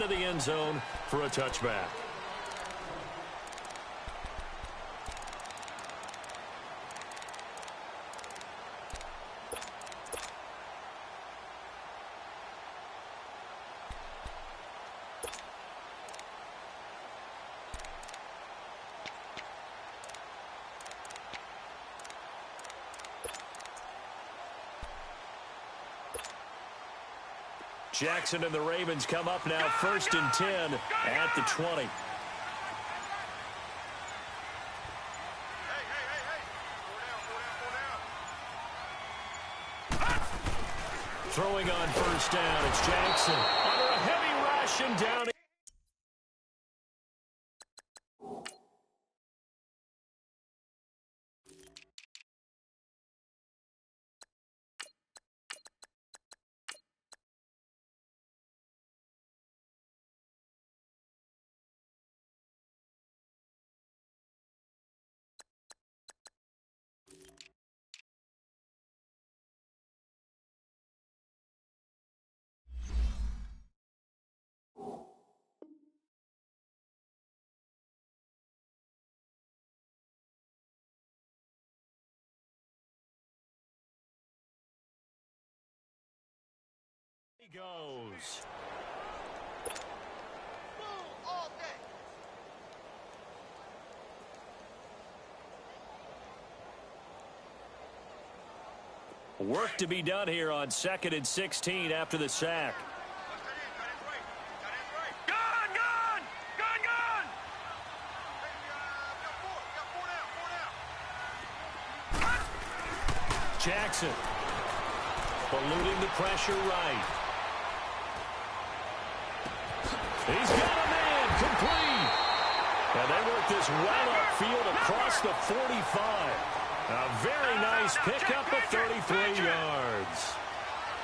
into the end zone for a touchback. Jackson and the Ravens come up now, 1st and 10 at the 20. Throwing on 1st down, it's Jackson. Under a heavy rush and down. He goes. Work to be done here on 2nd and 16 after the sack. Jackson eluding the pressure right. He's got a man complete. And they work this well upfield across the 45. A very nice pickup of 33 yards.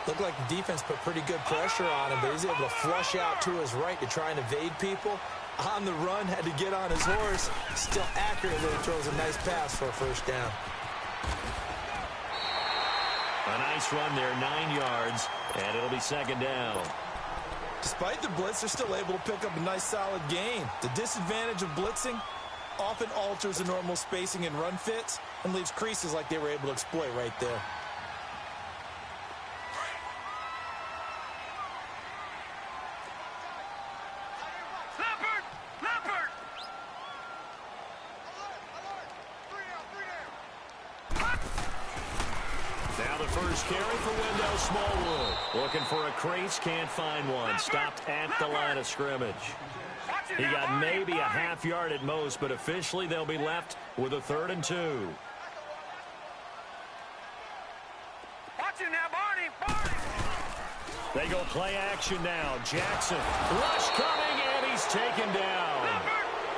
Looked like the defense put pretty good pressure on him, but he's able to flush out to his right to try and evade people. On the run, had to get on his horse. Still accurately throws a nice pass for a 1st down. A nice run there, 9 yards, and it'll be 2nd down. Despite the blitz, they're still able to pick up a nice, solid gain. The disadvantage of blitzing often alters the normal spacing and run fits and leaves creases like they were able to exploit right there. Now the first carry for Wendell Smallwood. Looking for a crease, can't find one. Stopped at the line of scrimmage. He got maybe a half yard at most, but officially they'll be left with a 3rd and 2. They go play action now. Jackson, rush coming, and he's taken down.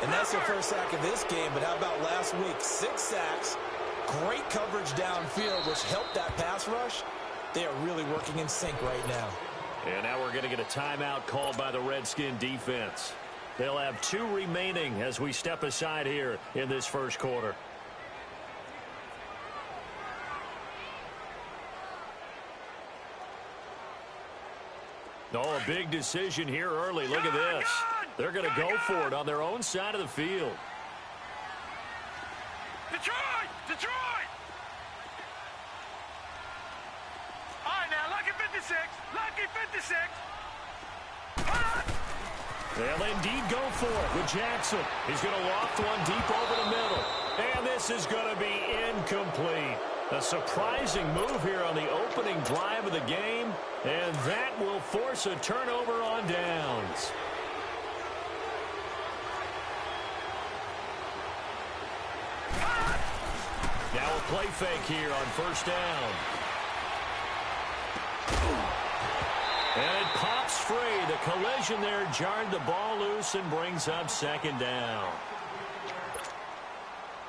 And that's their first sack of this game, but how about last week? 6 sacks, great coverage downfield, which helped that pass rush. They are really working in sync right now. And now we're going to get a timeout called by the Redskin defense. They'll have 2 remaining as we step aside here in this first quarter. Oh, a big decision here early. Look at this. They're going to go for it on their own side of the field. Detroit! Detroit! All right, now, lucky 56. Lucky 56. They'll indeed go for it with Jackson. He's going to loft one deep over the middle. And this is going to be incomplete. A surprising move here on the opening drive of the game. And that will force a turnover on downs. Now a play fake here on 1st down. And it pops free. The collision there jarred the ball loose and brings up 2nd down.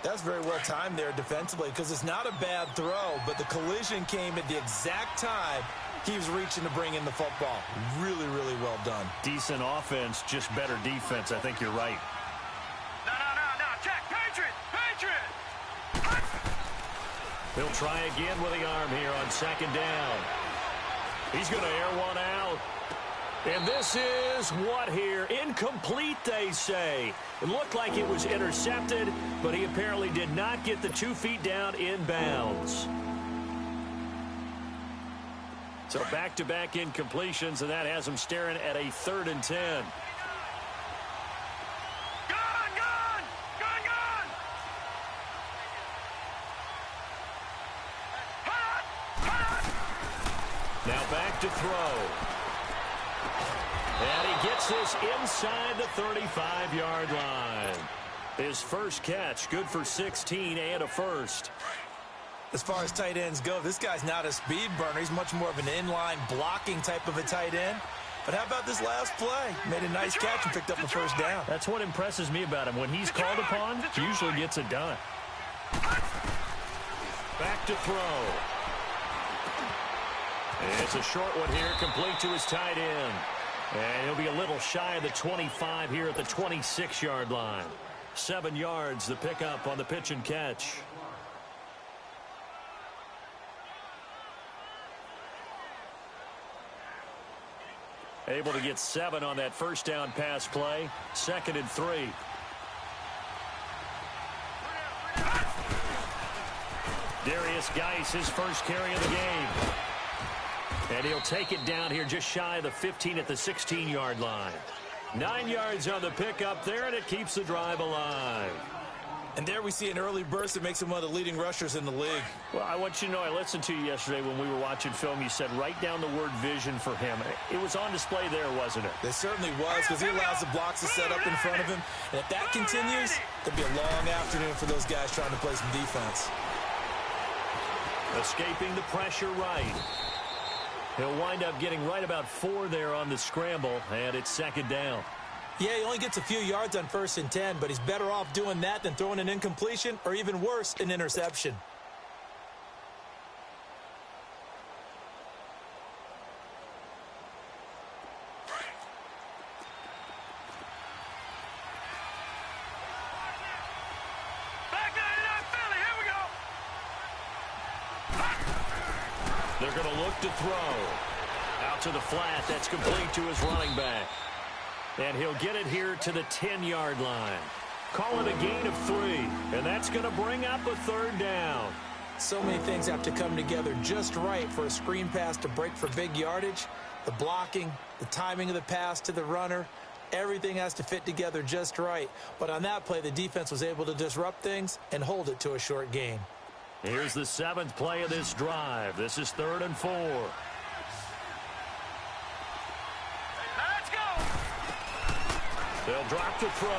That's very well timed there defensively because it's not a bad throw, but the collision came at the exact time he was reaching to bring in the football. Really, really well done. Decent offense, just better defense. I think you're right. No. Check. Patriot! Patriot! He'll try again with the arm here on 2nd down. He's going to air one out. And this is what here? Incomplete, they say. It looked like it was intercepted, but he apparently did not get the 2 feet down in bounds. So back-to-back incompletions, and that has him staring at a 3rd and 10. Now back to throw. And he gets this inside the 35-yard line. His first catch, good for 16 and a first. As far as tight ends go, this guy's not a speed burner. He's much more of an inline blocking type of a tight end. But how about this last play? Made a nice catch and picked up a first down. That's what impresses me about him. When he's called upon, he usually gets it done. Back to throw. It's a short one here, complete to his tight end. And he'll be a little shy of the 25 here at the 26-yard line. 7 yards, the pickup on the pitch and catch. Able to get 7 on that first down pass play. 2nd and 3. Darius Geis, his first carry of the game. And he'll take it down here just shy of the 15 at the 16-yard line. 9 yards on the pickup there, and it keeps the drive alive. And there we see an early burst that makes him one of the leading rushers in the league. Well, I want you to know, I listened to you yesterday when we were watching film. You said write down the word vision for him. It was on display there, wasn't it? It certainly was, because he allows the blocks to set up in front of him. And if that continues, it'll be a long afternoon for those guys trying to play some defense. Escaping the pressure right. He'll wind up getting right about 4 there on the scramble, and it's 2nd down. Yeah, he only gets a few yards on 1st and 10, but he's better off doing that than throwing an incompletion or even worse, an interception. They're going to look to throw. Out to the flat. That's complete to his running back. And he'll get it here to the 10-yard line. Call it a gain of 3. And that's going to bring up a 3rd down. So many things have to come together just right for a screen pass to break for big yardage. The blocking, the timing of the pass to the runner, everything has to fit together just right. But on that play, the defense was able to disrupt things and hold it to a short gain. Here's the 7th play of this drive. This is 3rd and 4. Let's go. They'll drop the throw.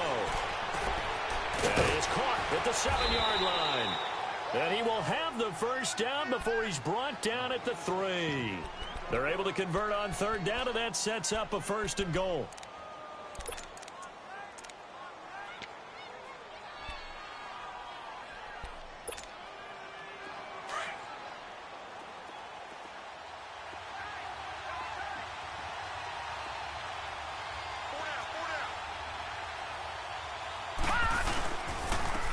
And it's caught at the 7-yard line. And he will have the first down before he's brought down at the 3. They're able to convert on 3rd down, and that sets up a 1st and goal.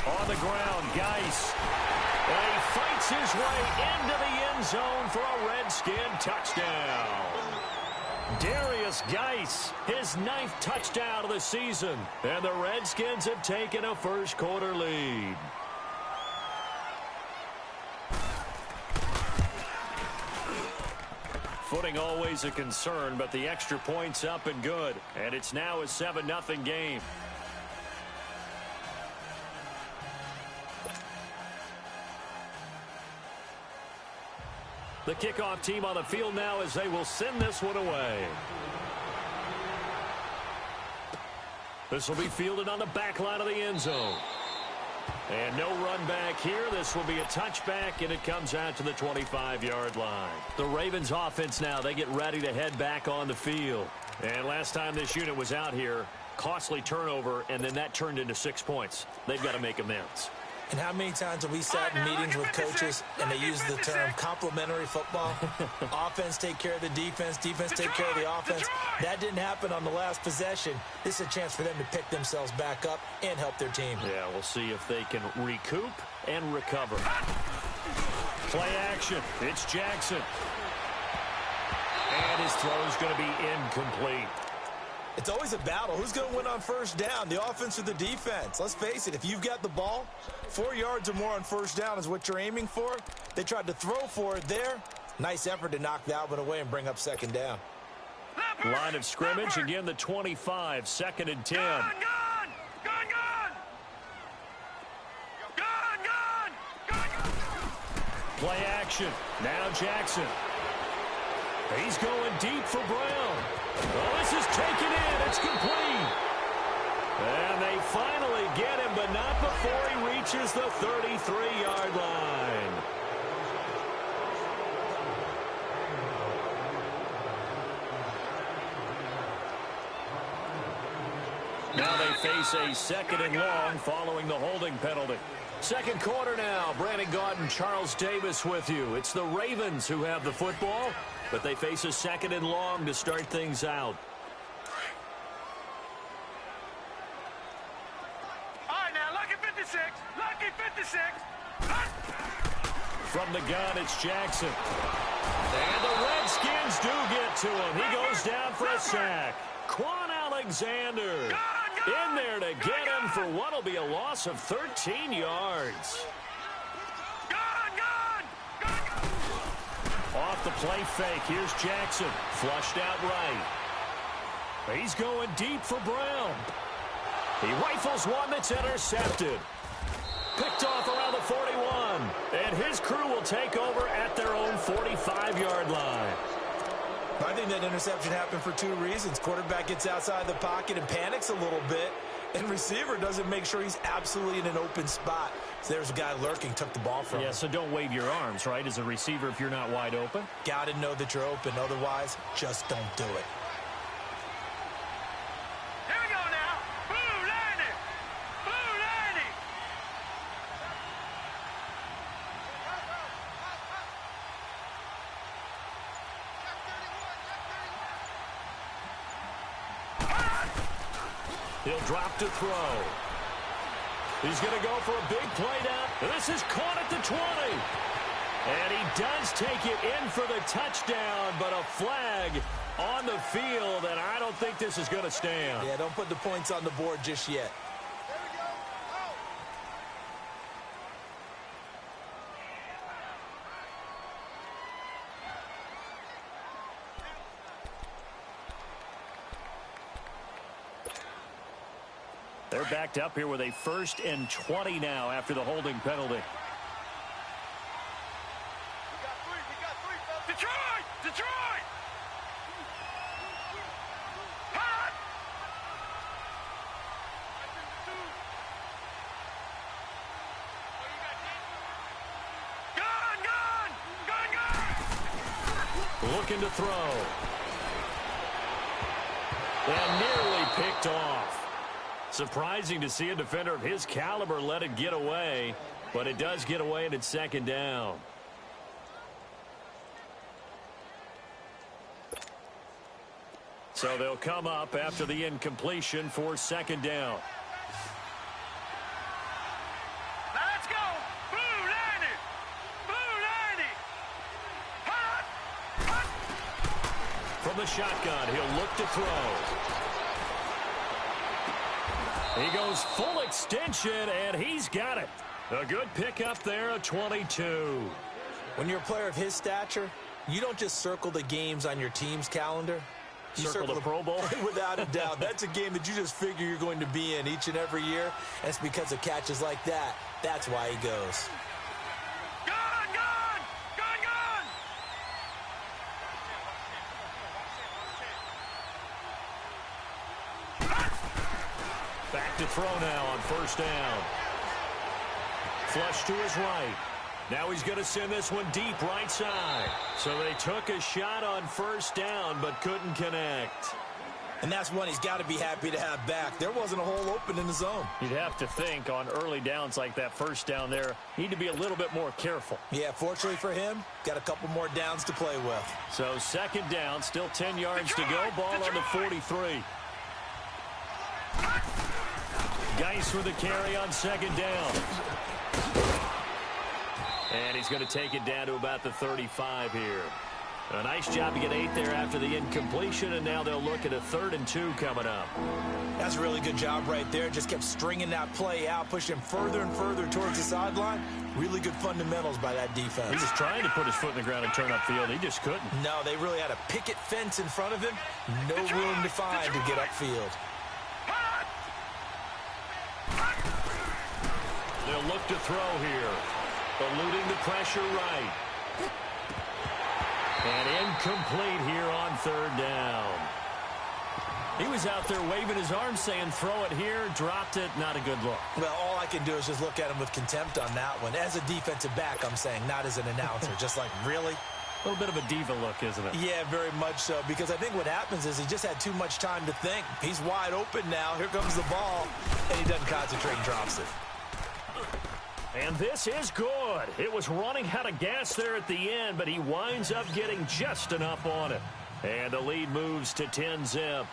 On the ground, Geis. And he fights his way into the end zone for a Redskin touchdown. Darius Geis, his 9th touchdown of the season. And the Redskins have taken a first-quarter lead. Footing always a concern, but the extra point's up and good. And it's now a 7-0 game. The kickoff team on the field now as they will send this one away. This will be fielded on the back line of the end zone. And no run back here. This will be a touchback, and it comes out to the 25-yard line. The Ravens offense now, they get ready to head back on the field. And last time this unit was out here, costly turnover, and then that turned into 6 points. They've got to make amends. And how many times have we sat in meetings with coaches and they use the term complementary football? Offense take care of the defense, defense take care of the offense. That didn't happen on the last possession. This is a chance for them to pick themselves back up and help their team. Yeah, we'll see if they can recoup and recover. Play action. It's Jackson. And And his throw is going to be incomplete. It's always a battle. Who's going to win on first down, the offense or the defense? Let's face it, if you've got the ball, 4 yards or more on first down is what you're aiming for. They tried to throw for it there. Nice effort to knock that one away and bring up second down. Line of scrimmage, again the 25, 2nd and 10. Gun! Play action. Now Jackson. He's going deep for Brown. Oh, this is taken in. It's complete. And they finally get him, but not before he reaches the 33-yard line. Now they face a 2nd and long following the holding penalty. Second quarter now. Brandon Gaudin, Charles Davis with you. It's the Ravens who have the football, but they face a 2nd and long to start things out. All right, now, lucky 56. Lucky 56. From the gun, it's Jackson. And the Redskins do get to him. He goes down for a sack. Quan Alexander in there to get him for what will be a loss of 13 yards. Off the play fake, here's Jackson. Flushed out right. He's going deep for Brown. He rifles one that's intercepted. Picked off around the 41. And his crew will take over at their own 45-yard line. I think that interception happened for 2 reasons. Quarterback gets outside the pocket and panics a little bit, and receiver doesn't make sure he's absolutely in an open spot. So there's a guy lurking, took the ball from him. Yeah, so don't wave your arms, right, as a receiver if you're not wide open. Got to know that you're open. Otherwise, just don't do it. Here we go now. Blue landing. Blue landing. He'll drop to throw. He's going to go for a big play down. This is caught at the 20. And he does take it in for the touchdown, but a flag on the field, and I don't think this is going to stand. Yeah, don't put the points on the board just yet. They're backed up here with a 1st and 20 now after the holding penalty. Detroit! Detroit! Hot! Gun! Looking to throw. And nearly picked off. Surprising to see a defender of his caliber let it get away, but it does get away and it's 2nd down. So they'll come up after the incompletion for 2nd down. Let's go! Blue landing! Blue landing! Hot! Hot! From the shotgun, he'll look to throw. He goes full extension, and he's got it. A good pickup there, a 22. When you're a player of his stature, you don't just circle the games on your team's calendar. You Circle the Pro Bowl? Without a doubt. That's a game that you just figure you're going to be in each and every year. And it's because of catches like that. That's why he goes. Gun! Gun! Gun! Gun! Back to throw now on 1st down. Flush to his right. Now he's going to send this one deep right side. So they took a shot on 1st down but couldn't connect. And that's one he's got to be happy to have back. There wasn't a hole open in the zone. You'd have to think on early downs like that 1st down there, need to be a little bit more careful. Yeah, fortunately for him, got a couple more downs to play with. So 2nd down, still 10 yards to go. Ball on the 43. Geis with the carry on 2nd down. And he's going to take it down to about the 35 here. A nice job to get 8 there after the incompletion, and now they'll look at a 3rd and 2 coming up. That's a really good job right there. Just kept stringing that play out, pushing him further and further towards the sideline. Really good fundamentals by that defense. He was trying to put his foot in the ground and turn upfield. He just couldn't. No, they really had a picket fence in front of him. No room to find to get upfield. They'll look to throw here. Eluding the pressure right. And incomplete here on 3rd down. He was out there waving his arms saying, throw it here, dropped it, not a good look. Well, all I can do is just look at him with contempt on that one. As a defensive back, I'm saying, not as an announcer. Just like, really? A little bit of a diva look, isn't it? Yeah, very much so, because I think what happens is he just had too much time to think. He's wide open now. Here comes the ball, and he doesn't concentrate and drops it. And this is good. It was running out of gas there at the end, but he winds up getting just enough on it. And the lead moves to 10-zip.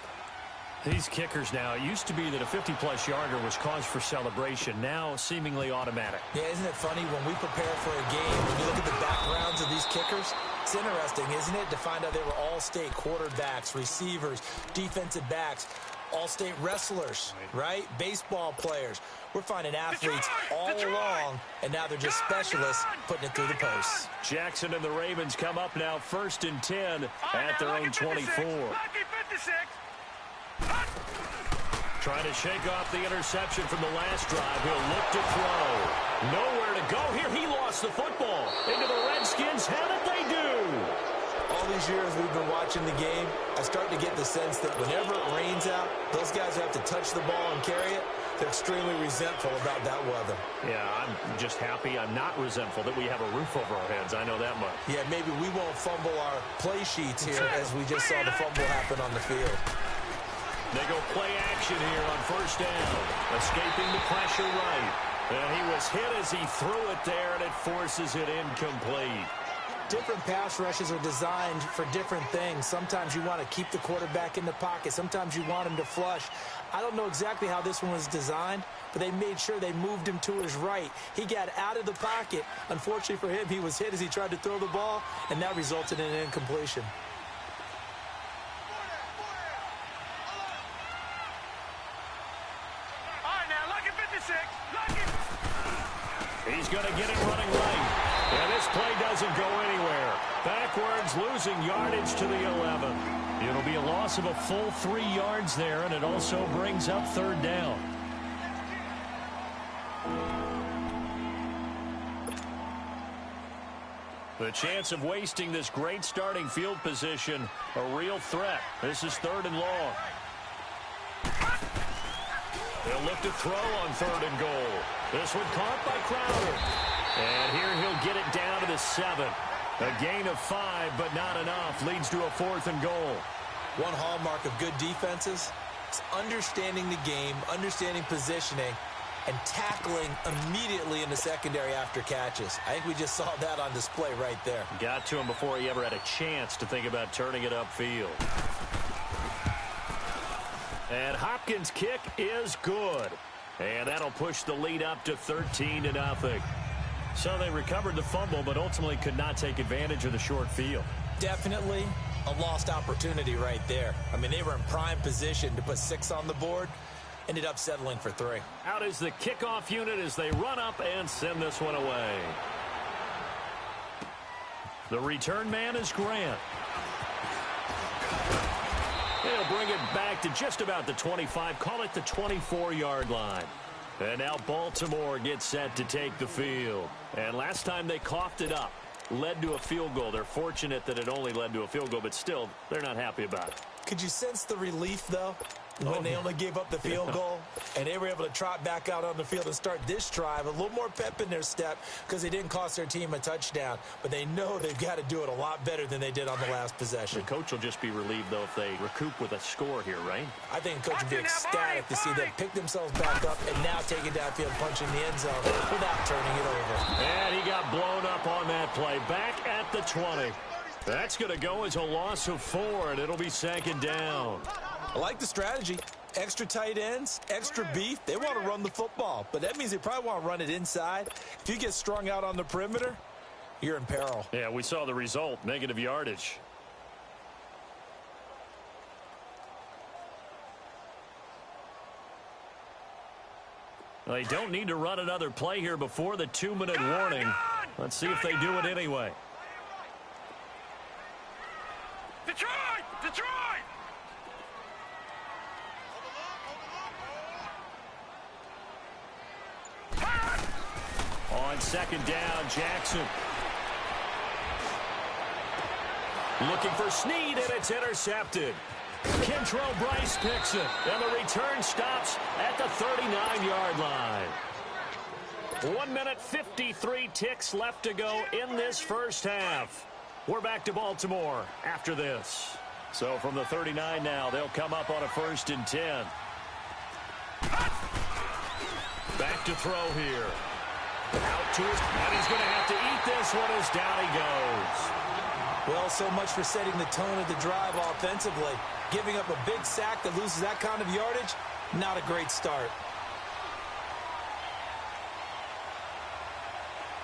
These kickers now, it used to be that a 50-plus yarder was cause for celebration. Now, seemingly automatic. Yeah, isn't it funny when we prepare for a game, when you look at the backgrounds of these kickers, it's interesting, isn't it, to find out they were all-state quarterbacks, receivers, defensive backs, all-state wrestlers, right? Baseball players. We're finding athletes all along, and now they're just specialists putting it through the posts. Jackson and the Ravens come up now 1st and 10 at their own 24. Trying to shake off the interception from the last drive. He'll look to throw. Nowhere to go here. He lost the football into the Redskins. How did they do? All these years we've been watching the game, I start to get the sense that whenever it rains out, those guys who have to touch the ball and carry it, they're extremely resentful about that weather. Yeah, I'm just happy I'm not resentful that we have a roof over our heads. I know that much. Yeah, maybe we won't fumble our play sheets here as we just saw the fumble happen on the field. They go play action here on 1st down. Escaping the pressure right. And he was hit as he threw it there, and it forces it incomplete. Different pass rushes are designed for different things. Sometimes you want to keep the quarterback in the pocket. Sometimes you want him to flush. I don't know exactly how this one was designed, but they made sure they moved him to his right. He got out of the pocket. Unfortunately for him, he was hit as he tried to throw the ball, and that resulted in an incompletion. He's going to get it running right. And this play doesn't go anywhere. Backwards, losing yardage to the 11. It'll be a loss of a full 3 yards there, and it also brings up 3rd down. The chance of wasting this great starting field position, a real threat. This is 3rd and long. They'll look to throw on 3rd and goal. This one caught by Crowder. And here he'll get it down to the 7. A gain of 5, but not enough. Leads to a 4th and goal. One hallmark of good defenses is understanding the game, understanding positioning, and tackling immediately in the secondary after catches. I think we just saw that on display right there. Got to him before he ever had a chance to think about turning it upfield. And Hopkins' kick is good. And that'll push the lead up to 13-0. So they recovered the fumble, but ultimately could not take advantage of the short field. Definitely a lost opportunity right there. I mean, they were in prime position to put 6 on the board. Ended up settling for 3. Out is the kickoff unit as they run up and send this one away. The return man is Grant. They'll bring it back to just about the 25, call it the 24-yard line. And now Baltimore gets set to take the field. And last time they coughed it up, led to a field goal. They're fortunate that it only led to a field goal, but still, they're not happy about it. Could you sense the relief, though, when they only gave up the field goal and they were able to trot back out on the field and start this drive? A little more pep in their step because they didn't cost their team a touchdown, but they know they've got to do it a lot better than they did on the last possession. The coach will just be relieved, though, if they recoup with a score here, right? I think the coach would be ecstatic to see them pick themselves back up and now take it downfield, punching the end zone without turning it over. And he got blown up on that play. Back at the 20. That's going to go as a loss of 4, and it'll be 2nd down. I like the strategy. Extra tight ends, extra beef. They want to run the football, but that means they probably want to run it inside. If you get strung out on the perimeter, you're in peril. Yeah, we saw the result, negative yardage. They don't need to run another play here before the 2-minute warning. Let's see if they do it anyway. Detroit! Detroit! On second down, Jackson. Looking for Snead, and it's intercepted. Kentrell Bryce picks it, and the return stops at the 39-yard line. 1 minute, 53 ticks left to go in this first half. We're back to Baltimore after this. So from the 39 now, they'll come up on a 1st and 10. Back to throw here. Out to his, and he's going to have to eat this one as down he goes. Well, so much for setting the tone of the drive offensively. Giving up a big sack that loses that kind of yardage, not a great start.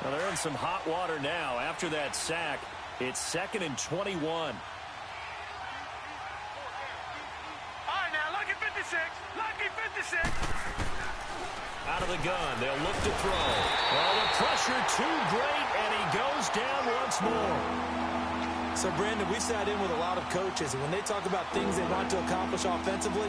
Well, they're in some hot water now. After that sack, it's 2nd and 21. All right, now, lucky 56. Lucky 56. Out of the gun, they'll look to throw. Well, the pressure too great, and he goes down once more. So, Brandon, we sat in with a lot of coaches, and when they talk about things they want to accomplish offensively,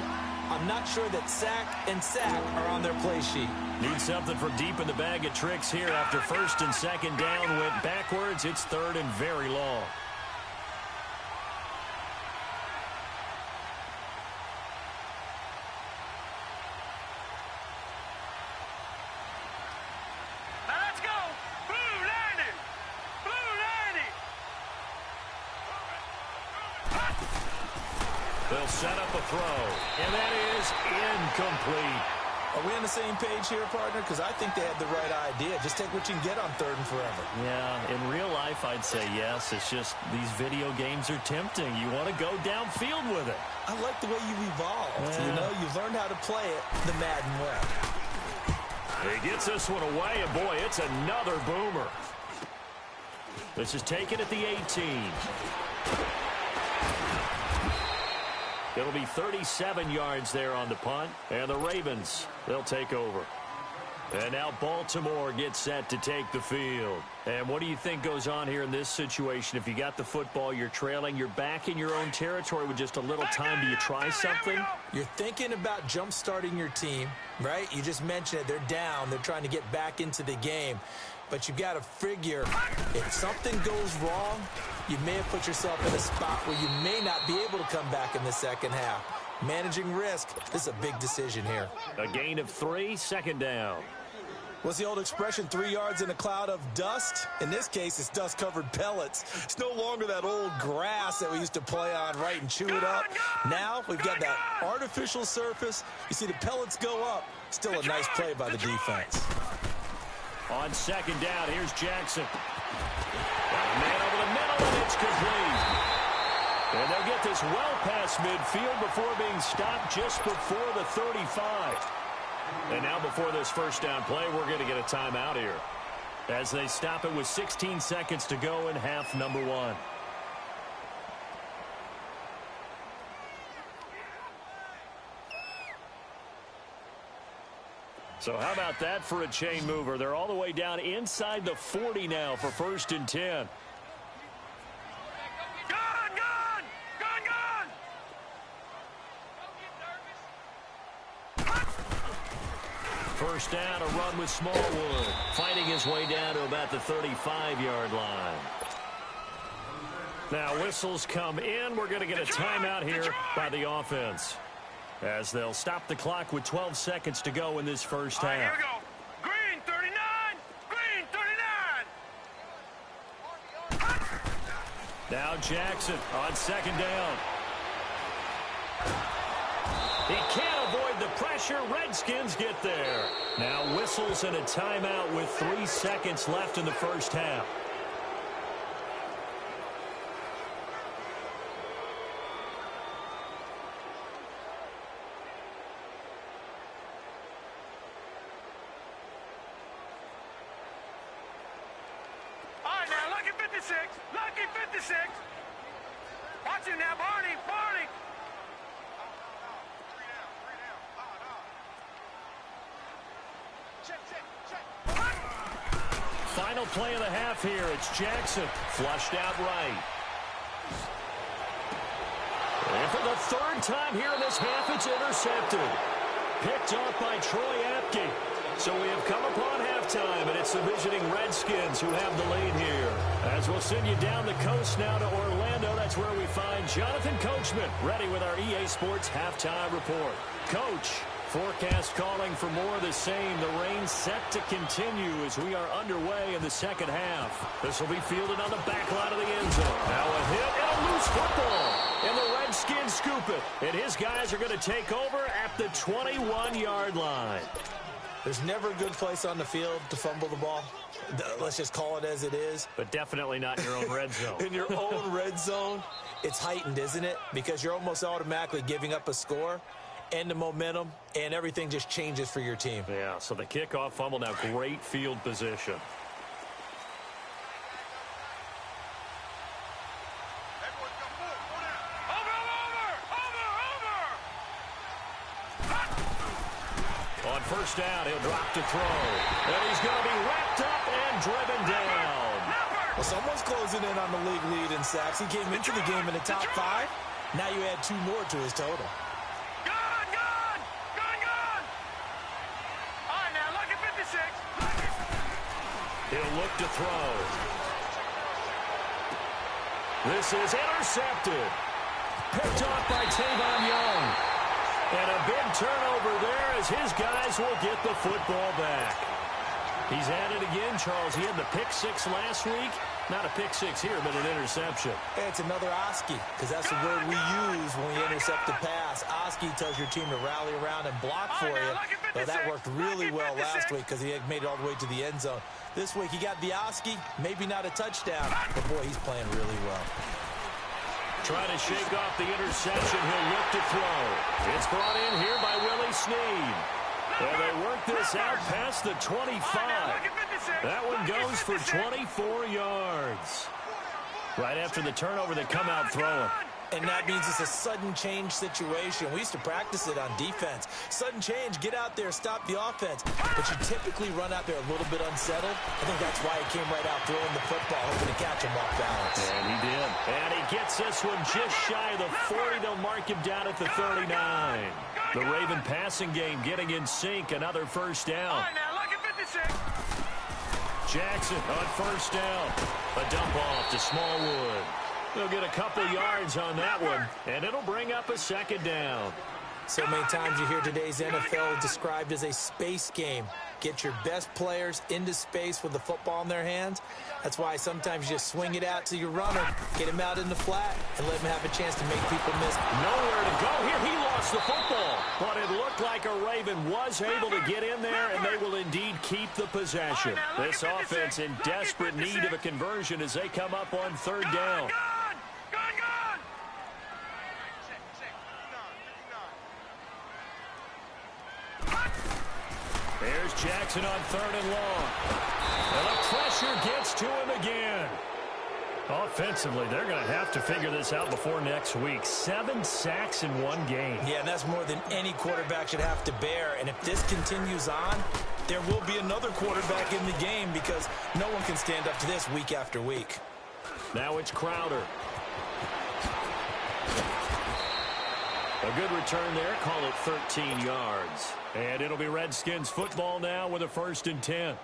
I'm not sure that sack and sack are on their play sheet. Need something from deep in the bag of tricks here. After 1st and 2nd down went backwards, it's 3rd and very long. Now let's go. Blue Lightning. Blue Lightning. They'll set up a throw, and that is incomplete. Are we on the same page here, partner? Because I think they had the right idea. Just take what you can get on 3rd and forever. Yeah, in real life, I'd say yes. It's just these video games are tempting. You want to go downfield with it. I like the way you've evolved. Yeah. You know, you've learned how to play it the Madden way. He gets this one away, and boy, it's another boomer. This is taken at the 18. It'll be 37 yards there on the punt, and the Ravens, they'll take over. And now Baltimore gets set to take the field. And what do you think goes on here in this situation? If you got the football, you're trailing, you're back in your own territory with just a little time. Do you try something? You're thinking about jump-starting your team, right? You just mentioned it. They're down. They're trying to get back into the game. But you've got to figure if something goes wrong, you may have put yourself in a spot where you may not be able to come back in the second half. Managing risk, this is a big decision here. A gain of 3, 2nd down. What's the old expression, 3 yards in a cloud of dust? In this case, it's dust-covered pellets. It's no longer that old grass that we used to play on, right, and chew it up. Now we've got that artificial surface. You see the pellets go up. Still a nice play by the defense. On 2nd down, here's Jackson. Man over the middle, and it's complete. And they'll get this well past midfield before being stopped just before the 35. And now before this 1st down play, we're going to get a timeout here, as they stop it with 16 seconds to go in half number 1. So how about that for a chain mover? They're all the way down inside the 40 now for 1st and 10. Gun, gun! Gun, gun! 1st down, a run with Smallwood, fighting his way down to about the 35-yard line. Now whistles come in. We're going to get a timeout here by the offense, as they'll stop the clock with 12 seconds to go in this first half. Here we go. Green 39. Green 39. Now Jackson on 2nd down. He can't avoid the pressure. Redskins get there. Now whistles and a timeout with 3 seconds left in the first half. All right, now, lucky 56. Lucky 56. Watch him now, Barney. Barney. Final play of the half here. It's Jackson. Flushed out right. And for the third time here in this half, it's intercepted. Picked off by Troy Apke. So we have come upon halftime, and it's the visiting Redskins who have the lead here. As we'll send you down the coast now to Orlando, that's where we find Jonathan Coachman, ready with our EA Sports halftime report. Coach, forecast calling for more of the same. The rain set to continue as we are underway in the second half. This will be fielded on the back line of the end zone. Now a hit and a loose football. And the Redskins scoop it. And his guys are going to take over at the 21-yard line. There's never a good place on the field to fumble the ball. Let's just call it as it is. But definitely not in your own red zone. In your own red zone, it's heightened, isn't it? Because you're almost automatically giving up a score and the momentum, and everything just changes for your team. Yeah, so the kickoff fumble, now great field position. On first down, he'll drop to throw. And he's going to be wrapped up and driven down. Well, someone's closing in on the league lead in sacks. He came into the game in the top 5. Now you add 2 more to his total. He'll look to throw. This is intercepted. Picked off by Tavon Young. And a big turnover there as his guys will get the football back. He's at it again, Charles. He had the pick 6 last week. Not a pick 6 here, but an interception. Hey, it's another Oski, because that's the word we use when we intercept the pass. Oski tells your team to rally around and block for you. Well, that worked really well last week because he had made it all the way to the end zone. This week he got the Oski, maybe not a touchdown, but boy, he's playing really well. Trying to shake off the interception. He'll look to throw. It's brought in here by Willie Snead. Well, they work this out past the 25. That one goes for 24 yards. Right after the turnover, they come out throwing. And that means it's a sudden change situation. We used to practice it on defense. Sudden change, get out there, stop the offense. But you typically run out there a little bit unsettled. I think that's why he came right out throwing the football, hoping to catch him off balance. And he did. And he gets this one just shy of the 40. They'll mark him down at the 39. The Raven passing game getting in sync. Another first down. Jackson on first down. A dump off to Smallwood. They'll get a couple yards on that one, and it'll bring up a second down. So many times you hear today's NFL described as a space game. Get your best players into space with the football in their hands. That's why sometimes you just swing it out to your runner, get him out in the flat, and let him have a chance to make people miss. Nowhere to go here. He lost the football, but it looked like a Raven was able to get in there, and they will indeed keep the possession. This offense in desperate need of a conversion as they come up on third down. There's Jackson on third and long. And the pressure gets to him again. Offensively, they're going to have to figure this out before next week. 7 sacks in one game. Yeah, and that's more than any quarterback should have to bear. And if this continues on, there will be another quarterback in the game because no one can stand up to this week after week. Now it's Crowder. A good return there. Call it 13 yards. And it'll be Redskins football now with a 1st and 10.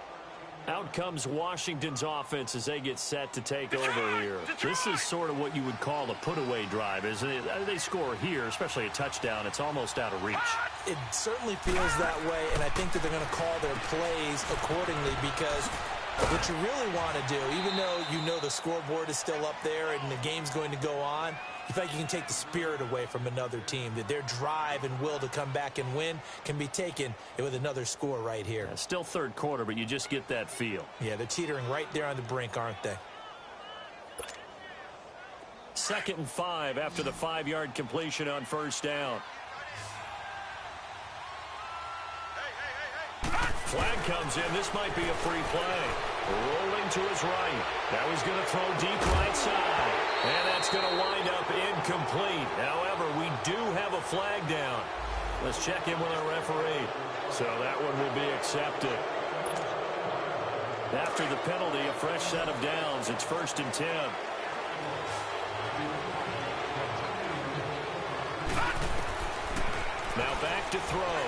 Out comes Washington's offense as they get set to take over here. This is sort of what you would call a put-away drive, isn't it? They score here, especially a touchdown. It's almost out of reach. It certainly feels that way, and I think that they're going to call their plays accordingly because what you really want to do, even though you know the scoreboard is still up there and the game's going to go on, you feel like you can take the spirit away from another team, that their drive and will to come back and win can be taken with another score right here. Yeah, still third quarter, but you just get that feel. Yeah, they're teetering right there on the brink, aren't they? 2nd and 5 after the 5-yard completion on first down. Flag comes in. This might be a free play. Rolling to his right. Now he's going to throw deep right side. And that's going to wind up incomplete. However, we do have a flag down. Let's check in with our referee. So that one will be accepted. After the penalty, a fresh set of downs. It's 1st and 10. Now back to throw.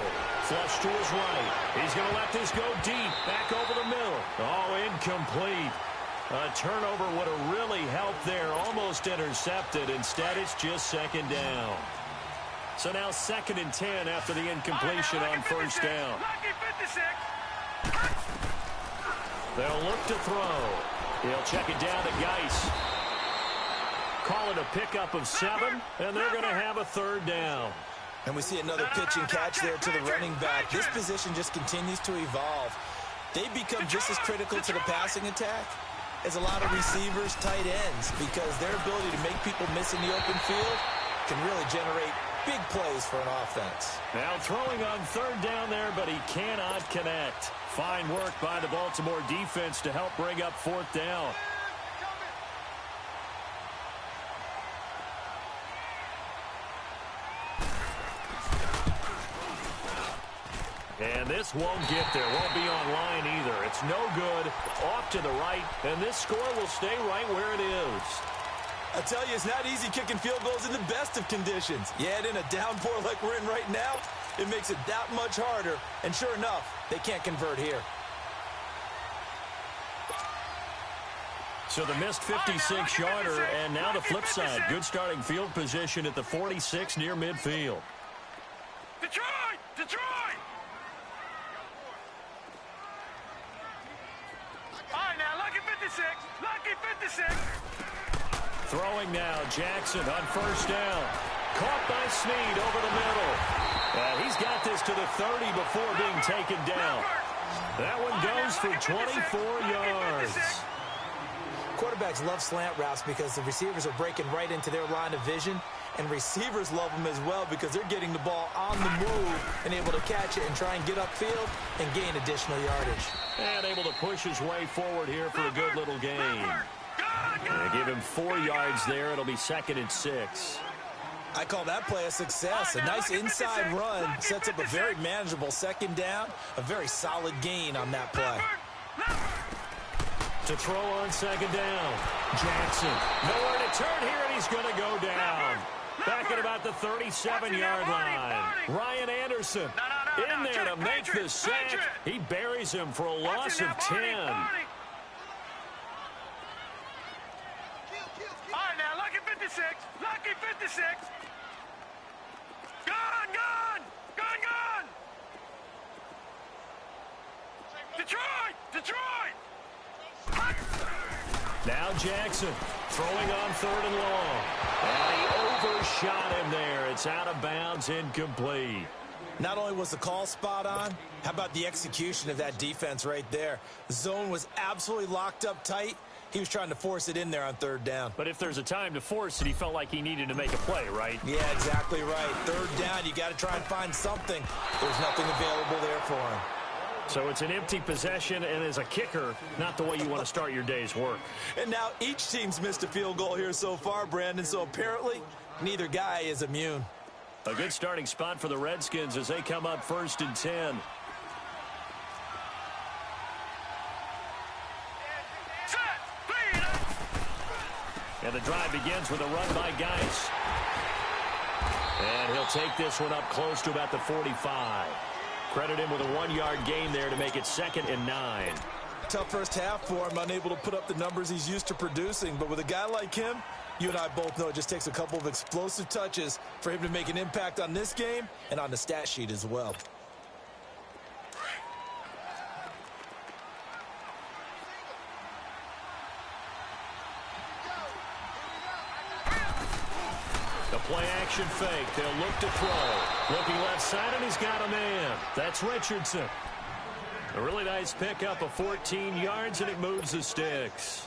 Flush to his right. He's going to let this go deep. Back over the middle. Oh, incomplete. A turnover would have really helped there. Almost intercepted. Instead, it's just 2nd down. So now 2nd and 10 after the incompletion on 1st down. They'll look to throw. He'll check it down to Geis. Call it a pickup of 7, and they're going to have a 3rd down. And we see another pitch and catch there to the running back. This position just continues to evolve. They become just as critical to the passing attack as a lot of receivers, tight ends, because their ability to make people miss in the open field can really generate big plays for an offense. Now throwing on 3rd down there, but he cannot connect. Fine work by the Baltimore defense to help bring up 4th down. And this won't get there. Won't be online either. It's no good. Off to the right. And this score will stay right where it is. I tell you, it's not easy kicking field goals in the best of conditions. Yet in a downpour like we're in right now, it makes it that much harder. And sure enough, they can't convert here. So the missed 56-yarder, and now the flip side. Good starting field position at the 46 near midfield. Detroit! Detroit! All right, now, lucky 56. Lucky 56. Throwing now, Jackson on 1st down. Caught by Snead over the middle. He's got this to the 30 before being taken down. That one goes for 24 yards. Quarterbacks love slant routes because the receivers are breaking right into their line of vision, and receivers love them as well because they're getting the ball on the move and able to catch it and try and get upfield and gain additional yardage. And able to push his way forward here for a good little gain. They give him 4 yards there. It'll be 2nd and 6. I call that play a success. A nice inside run sets up a very manageable 2nd down. A very solid gain on that play. To throw on 2nd down. Jackson. Nowhere to turn here, and he's going to go down. Back at about the 37-yard line. Ryan Anderson in there to make the sack. He buries him for a loss of 10. All right, now, lucky 56. Lucky 56. Gone, gone. Gone, gone. Detroit! Detroit! Now Jackson throwing on 3rd and long. And he overshot him there. It's out of bounds, incomplete. Not only was the call spot on, how about the execution of that defense right there? The zone was absolutely locked up tight. He was trying to force it in there on 3rd down. But if there's a time to force it, he felt like he needed to make a play, right? Yeah, exactly right. 3rd down, you got to try and find something. There's nothing available there for him. So it's an empty possession, and as a kicker, not the way you want to start your day's work. And now each team's missed a field goal here so far, Brandon, so apparently neither guy is immune. A good starting spot for the Redskins as they come up 1st and 10. And the drive begins with a run by Geis. And he'll take this one up close to about the 45. Credit him with a 1-yard gain there to make it 2nd and 9. Tough first half for him, unable to put up the numbers he's used to producing. But with a guy like him, you and I both know it just takes a couple of explosive touches for him to make an impact on this game and on the stat sheet as well. Play-action fake. They'll look to throw. Looking left side, and he's got a man. That's Richardson. A really nice pickup of 14 yards, and it moves the sticks.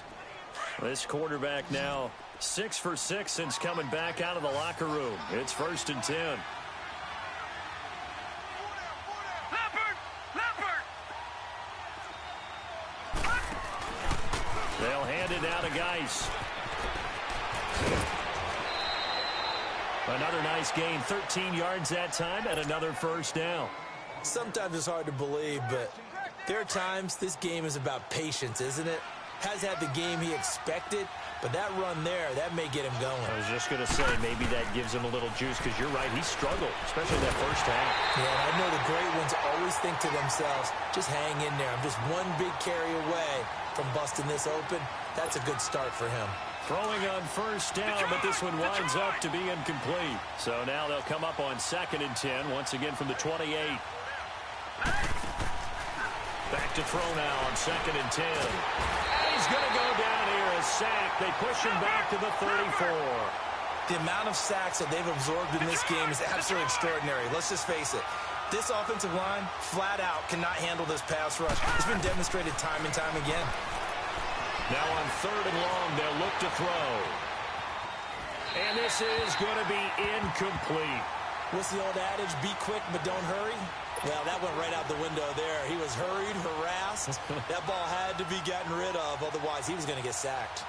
This quarterback now 6 for 6 since coming back out of the locker room. It's 1st and 10. They'll hand it down to Geis. Another nice gain, 13 yards that time, and another first down. Sometimes it's hard to believe, but there are times this game is about patience, isn't it? Has had the game he expected, but that run there, that may get him going. I was just going to say, maybe that gives him a little juice, because you're right, he struggled, especially that first half. Yeah, and I know the great ones always think to themselves, just hang in there. I'm just one big carry away from busting this open. That's a good start for him. Throwing on first down, but this one winds up to be incomplete. So now they'll come up on 2nd and 10, once again from the 28. Back to throw now on 2nd and 10. He's going to go down here, a sack. They push him back to the 34. The amount of sacks that they've absorbed in this game is absolutely extraordinary. Let's just face it. This offensive line, flat out, cannot handle this pass rush. It's been demonstrated time and time again. Now on 3rd and long, they'll look to throw. And this is going to be incomplete. What's the old adage, be quick but don't hurry? Well, that went right out the window there. He was hurried, harassed. That ball had to be gotten rid of, otherwise he was going to get sacked.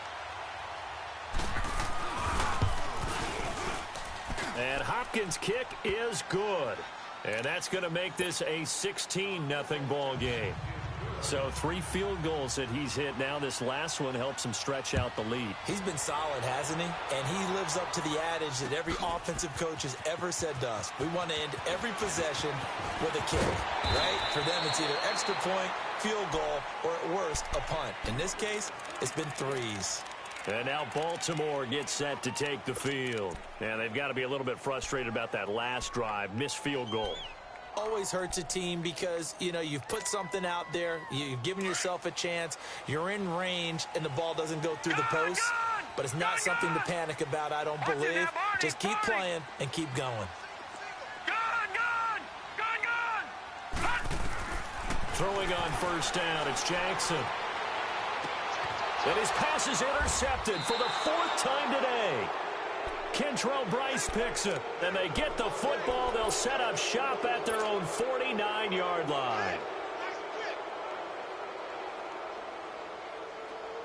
And Hopkins' kick is good. And that's going to make this a 16-0 ball game. So 3 field goals that he's hit now. This last one helps him stretch out the lead. He's been solid, hasn't he? And he lives up to the adage that every offensive coach has ever said to us. We want to end every possession with a kick, right? For them, it's either extra point, field goal, or at worst, a punt. In this case, it's been 3s. And now Baltimore gets set to take the field. And they've got to be a little bit frustrated about that last drive, missed field goal. Always hurts a team because, you know, you've put something out there, you've given yourself a chance, you're in range, and the ball doesn't go through the post. But it's not something to panic about, I don't believe. Just keep playing and keep going. Throwing on first down, it's Jackson. And his pass is intercepted for the 4th time today. Kentrell Bryce picks it, and they get the football. They'll set up shop at their own 49-yard line.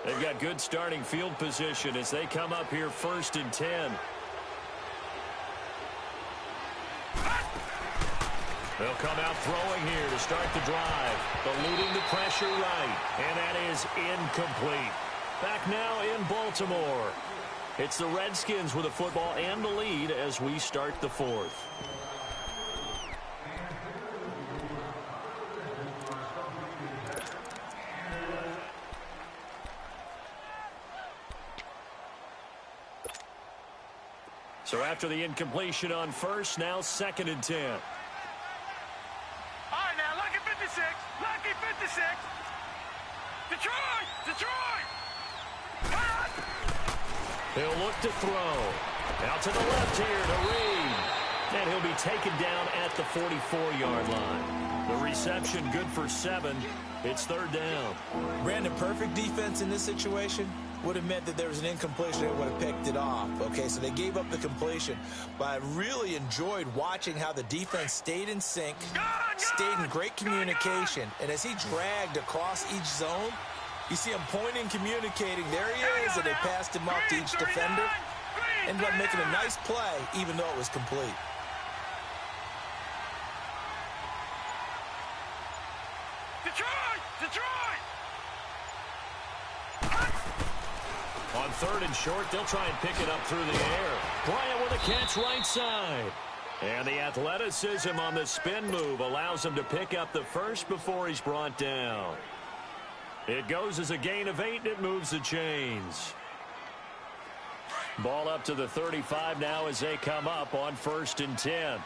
They've got good starting field position as they come up here 1st and 10. They'll come out throwing here to start the drive, eluding the pressure right, and that is incomplete. Back now in Baltimore. It's the Redskins with the football and the lead as we start the 4th. So after the incompletion on first, now 2nd and 10. All right, now, lucky 56. Lucky 56. Detroit! Detroit! He'll look to throw. Out to the left here to Reed. And he'll be taken down at the 44-yard line. The reception good for 7. It's 3rd down. Brandon, perfect defense in this situation would have meant that there was an incompletion that would have picked it off. Okay, so they gave up the completion. But I really enjoyed watching how the defense stayed in sync, stayed in great communication. And as he dragged across each zone, you see him pointing, communicating. There he is, and they passed him up to each defender. Ended up making a nice play, even though it was complete. Detroit! Detroit! On 3rd and short, they'll try and pick it up through the air. Bryant with a catch right side. And the athleticism on the spin move allows him to pick up the first before he's brought down. It goes as a gain of 8, and it moves the chains. Ball up to the 35 now as they come up on 1st and 10.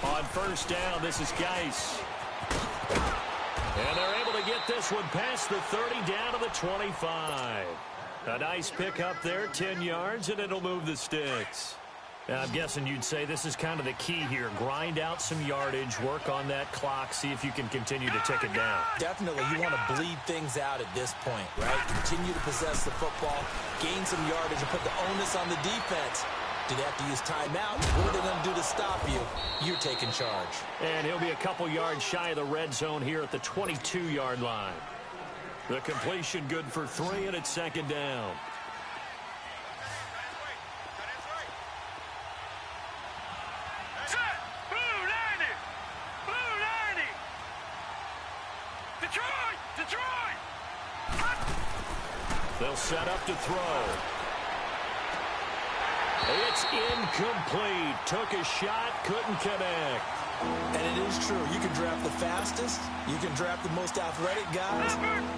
On 1st down, this is Geis. And they're able to get this one past the 30 down to the 25. A nice pick up there, 10 yards, and it'll move the sticks. I'm guessing you'd say this is kind of the key here. Grind out some yardage, work on that clock, see if you can continue to tick it down. Definitely, you want to bleed things out at this point, right? Continue to possess the football, gain some yardage, and put the onus on the defense. Do they have to use timeout? What are they going to do to stop you? You're taking charge. And he'll be a couple yards shy of the red zone here at the 22-yard line. The completion good for 3, and it's second down. They'll set up to throw. It's incomplete. Took a shot, couldn't connect. And it is true. You can draft the fastest. You can draft the most athletic guys.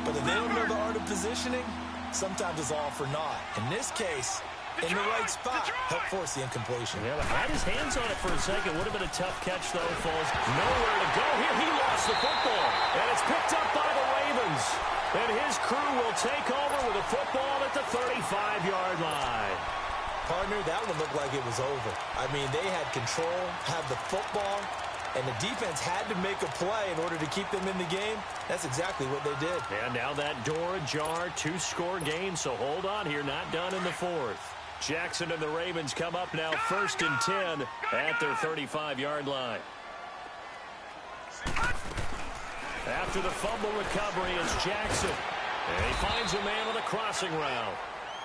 But if they don't know the art of positioning, sometimes it's all for naught. In this case, in the right spot, help force the incompletion. Yeah, had his hands on it for a second. Would have been a tough catch, though. Falls nowhere to go. Here he lost the football. And it's picked up by the Ravens. And his crew will take over with a football at the 35-yard line. Partner, that one looked like it was over. I mean, they had control, had the football, and the defense had to make a play in order to keep them in the game. That's exactly what they did. And now that door ajar, 2-score game, so hold on here, not done in the fourth. Jackson and the Ravens come up now 1st and 10 at their 35-yard line. After the fumble recovery, it's Jackson. And he finds a man on the crossing route.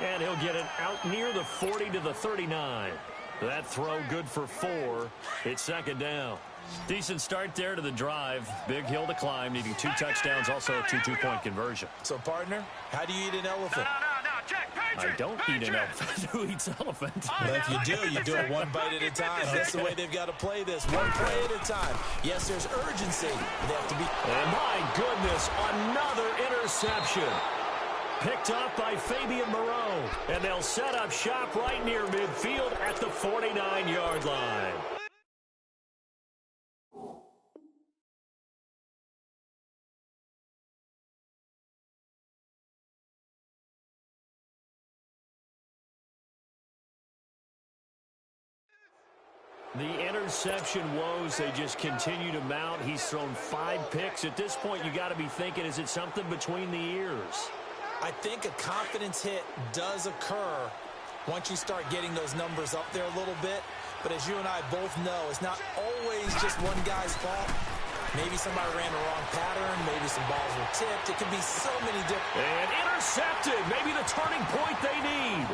And he'll get it out near the 40 to the 39. That throw good for 4. It's second down. Decent start there to the drive. Big hill to climb, needing 2 touchdowns, also a 2-2-point conversion. So, partner, how do you eat an elephant? I don't eat an elephant. Who eats elephant? Well, if you do it one bite at a time. That's the way they've got to play this, one play at a time. Yes, there's urgency. They have to be. And my goodness, another interception. Picked up by Fabian Moreau. And they'll set up shop right near midfield at the 49-yard line. The interception woes, they just continue to mount. He's thrown 5 picks. At this point, you got to be thinking, is it something between the ears? I think a confidence hit does occur once you start getting those numbers up there a little bit. But as you and I both know, it's not always just one guy's fault. Maybe somebody ran the wrong pattern. Maybe some balls were tipped. It could be so many different. And intercepted. Maybe the turning point they need.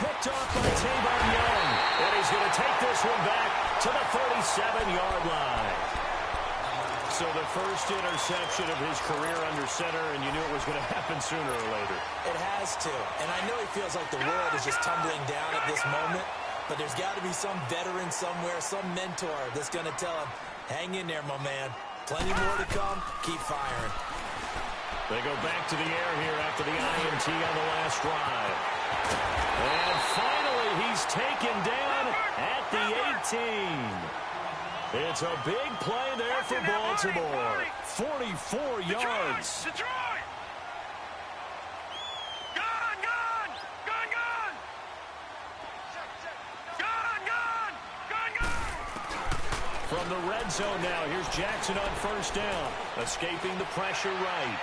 Picked off by Tavon Young. And he's going to take this one back to the 37-yard line. So the first interception of his career under center, and you knew it was going to happen sooner or later. It has to. And I know he feels like the world is just tumbling down at this moment, but there's got to be some veteran somewhere, some mentor that's going to tell him, hang in there, my man. Plenty more to come. Keep firing. They go back to the air here after the INT on the last drive. And finally, he's taken down at the 18. It's a big play there for Baltimore. 44 yards. Detroit! Gone, gone! Gone, gone! Gone, gone! Gone, gone! From the red zone now, here's Jackson on first down. Escaping the pressure right.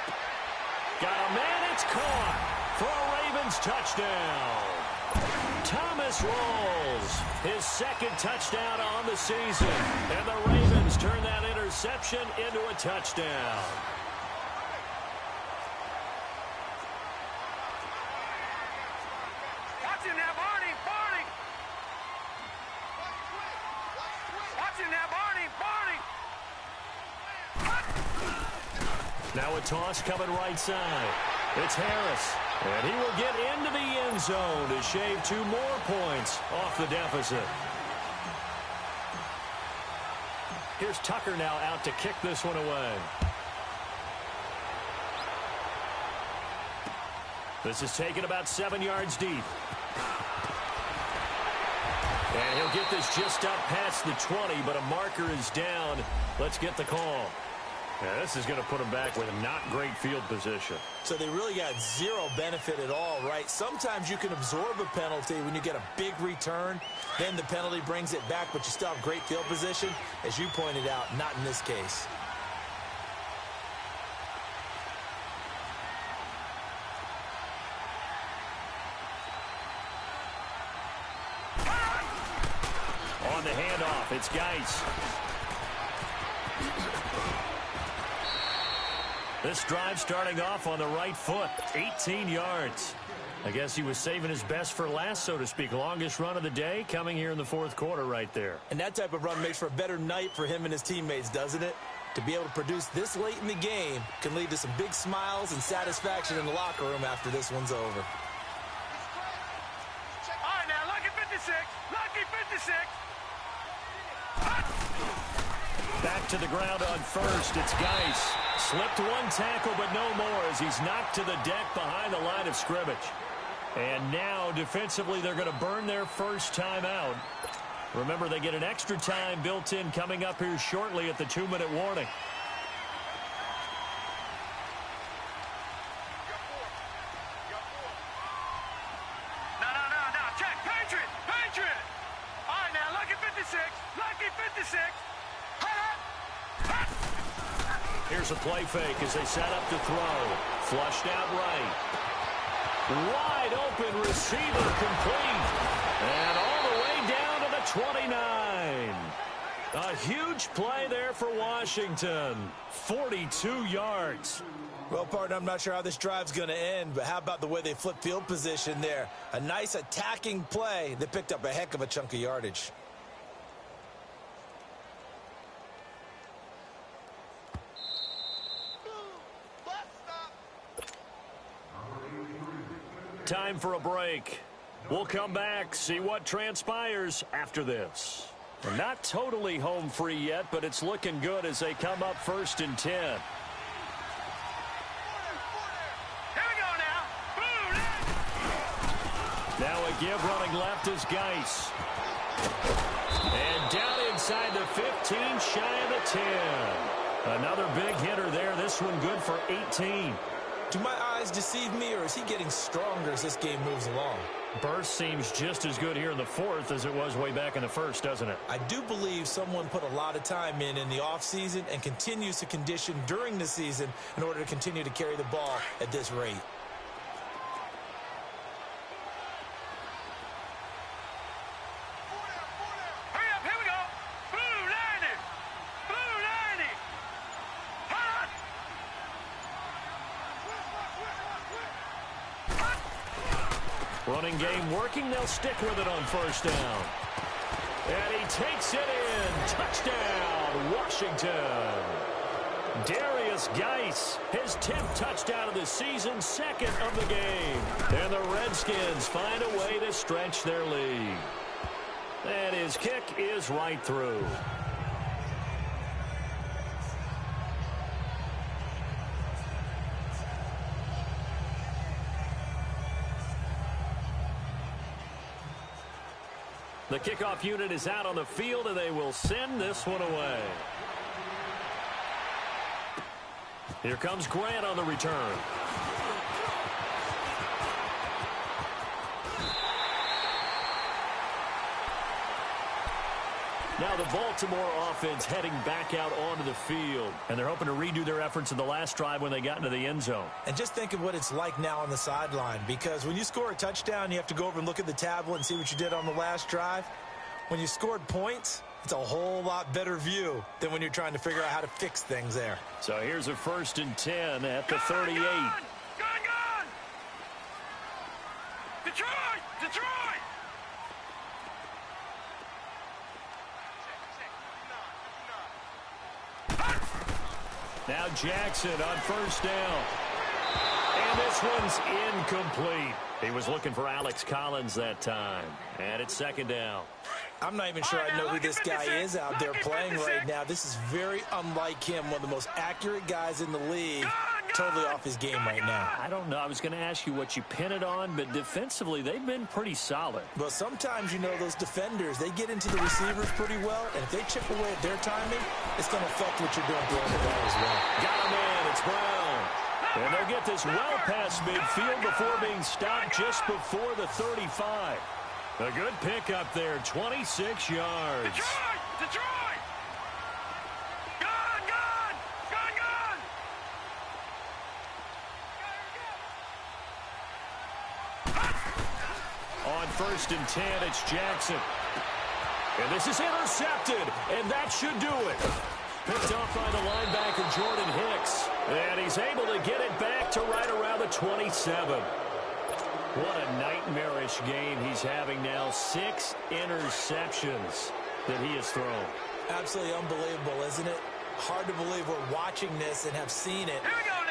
Got a man, it's caught for a Ravens touchdown. Thomas rolls his second touchdown on the season. And the Ravens turn that interception into a touchdown. Watch him now, Barney! Barney! Watch him now, Barney! Barney! Now a toss coming right side. It's Harris. And he will get into the end zone to shave 2 more points off the deficit. Here's Tucker now out to kick this one away. This is taken about 7 yards deep. And he'll get this just up past the 20, but a marker is down. Let's get the call. Yeah, this is going to put him back with a not great field position. So they really got zero benefit at all, right? Sometimes you can absorb a penalty when you get a big return. Then the penalty brings it back, but you still have great field position. As you pointed out, not in this case. On the handoff, it's Geis. This drive starting off on the right foot, 18 yards. I guess he was saving his best for last, so to speak. Longest run of the day coming here in the fourth quarter right there. And that type of run makes for a better night for him and his teammates, doesn't it? To be able to produce this late in the game can lead to some big smiles and satisfaction in the locker room after this one's over. All right, now, lucky 56. Lucky 56. Back to the ground on first. It's Geis. Slipped one tackle, but no more as he's knocked to the deck behind the line of scrimmage. And now, defensively, they're going to burn their first time out. Remember, they get an extra time built in coming up here shortly at the 2-minute warning. No. Check. Patriot. All right, now, lucky 56. Lucky 56. Here's a play fake as they set up to throw. Flushed out right. Wide open receiver complete. And all the way down to the 29. A huge play there for Washington. 42 yards. Well, partner, I'm not sure how this drive's going to end, but how about the way they flip field position there? A nice attacking play that picked up a heck of a chunk of yardage. Time for a break. We'll come back, see what transpires after this. We're not totally home free yet, but it's looking good as they come up 1st and 10. Here we go now. Boom. Now a give running left is Geis. And down inside the 15, shy of the 10. Another big hitter there. This one good for 18. Do my eyes deceive me, or is he getting stronger as this game moves along? Burst seems just as good here in the fourth as it was way back in the first, doesn't it? I do believe someone put a lot of time in the offseason and continues to condition during the season in order to continue to carry the ball at this rate. Hurry up. Here we go. Blue 90. Blue 90. Running game working. They'll stick with it on first down. And he takes it in. Touchdown, Washington. Darius Geis, his 10th touchdown of the season, second of the game. And the Redskins find a way to stretch their lead. And his kick is right through. The kickoff unit is out on the field, and they will send this one away. Here comes Grant on the return. Now the Baltimore offense heading back out onto the field. And they're hoping to redo their efforts in the last drive when they got into the end zone. And just think of what it's like now on the sideline, because when you score a touchdown, you have to go over and look at the tablet and see what you did on the last drive. When you scored points, it's a whole lot better view than when you're trying to figure out how to fix things there. So here's a 1st and 10 at the 38. Gone. Detroit. Now Jackson on first down. And this one's incomplete. He was looking for Alex Collins that time. And it's 2nd down. I'm not even sure I know who this guy is out there playing right now. This is very unlike him, one of the most accurate guys in the league. totally off his game right now. I don't know. I was going to ask you what you pin it on, but defensively, they've been pretty solid. Well, sometimes, those defenders, they get into the receivers pretty well, and if they chip away at their timing, it's going to affect what you're doing throwing the ball as well. Got him in. It's Brown. And they'll get this well past midfield before being stopped just before the 35. A good pickup there, 26 yards. Detroit! Detroit! Gone! Gone! Gone! Gone! On 1st and 10, it's Jackson. And this is intercepted, and that should do it. Picked off by the linebacker, Jordan Hicks. And he's able to get it back to right around the 27. What a nightmarish game he's having now. 6 interceptions that he has thrown. Absolutely unbelievable, isn't it? Hard to believe we're watching this and have seen it,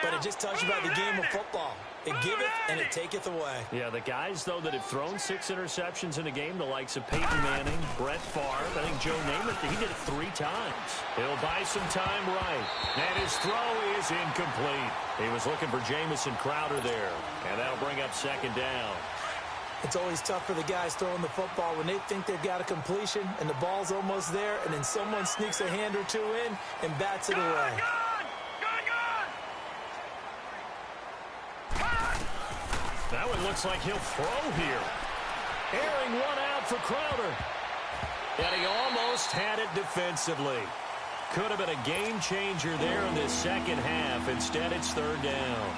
but it just tells you about the game of football. It giveth and it taketh away. Yeah, the guys, though, that have thrown 6 interceptions in a game, the likes of Peyton Manning, Brett Favre, I think Joe Namath, he did it 3 times. He'll buy some time right. And his throw is incomplete. He was looking for Jamison Crowder there, and that'll bring up 2nd down. It's always tough for the guys throwing the football when they think they've got a completion and the ball's almost there, and then someone sneaks a hand or 2 in and bats it away. That one looks like he'll throw here. Airing one out for Crowder. And he almost had it defensively. Could have been a game changer there in this second half. Instead, it's 3rd down.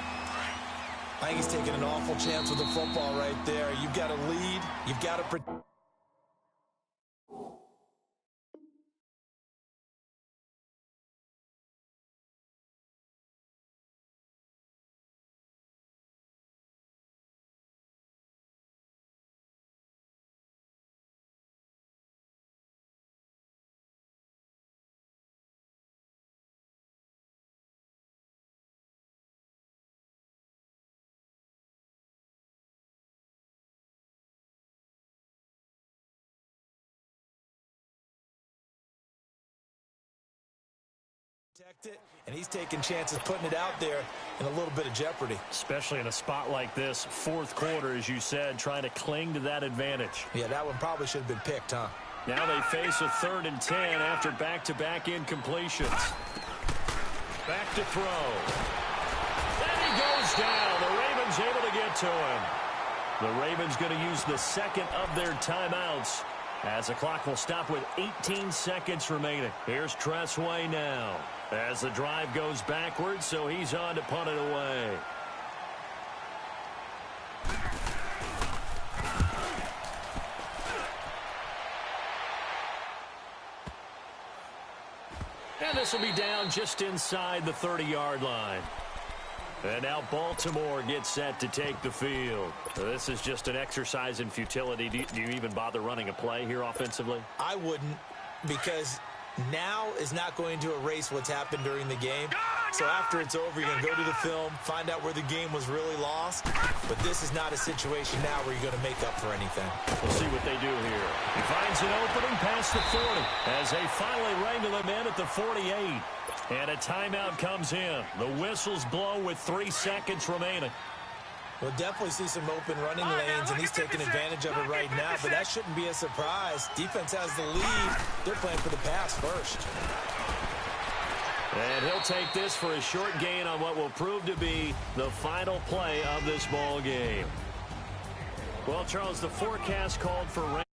I think he's taking an awful chance with the football right there. You've got to lead. You've got to protect. It, and he's taking chances putting it out there in a little bit of jeopardy. Especially in a spot like this, 4th quarter, as you said, trying to cling to that advantage. Yeah, that one probably should have been picked, huh? Now they face a 3rd and 10 after back-to-back incompletions. Back to throw. And he goes down. The Ravens able to get to him. The Ravens going to use the 2nd of their timeouts as the clock will stop with 18 seconds remaining. Here's Tressway now as the drive goes backwards, so he's on to punt it away. And this will be down just inside the 30-yard line. And now Baltimore gets set to take the field. This is just an exercise in futility. Do you even bother running a play here offensively? I wouldn't, because now is not going to erase what's happened during the game. So after it's over, you're going to go to the film, find out where the game was really lost. But this is not a situation now where you're going to make up for anything. We'll see what they do here. He finds an opening past the 40 as they finally wrangle him in at the 48. And a timeout comes in. The whistles blow with 3 seconds remaining. We'll definitely see some open running lanes, and he's taking advantage of it right now, but that shouldn't be a surprise. Defense has the lead. They're playing for the pass first. And he'll take this for a short gain on what will prove to be the final play of this ball game. Well, Charles, the forecast called for rain.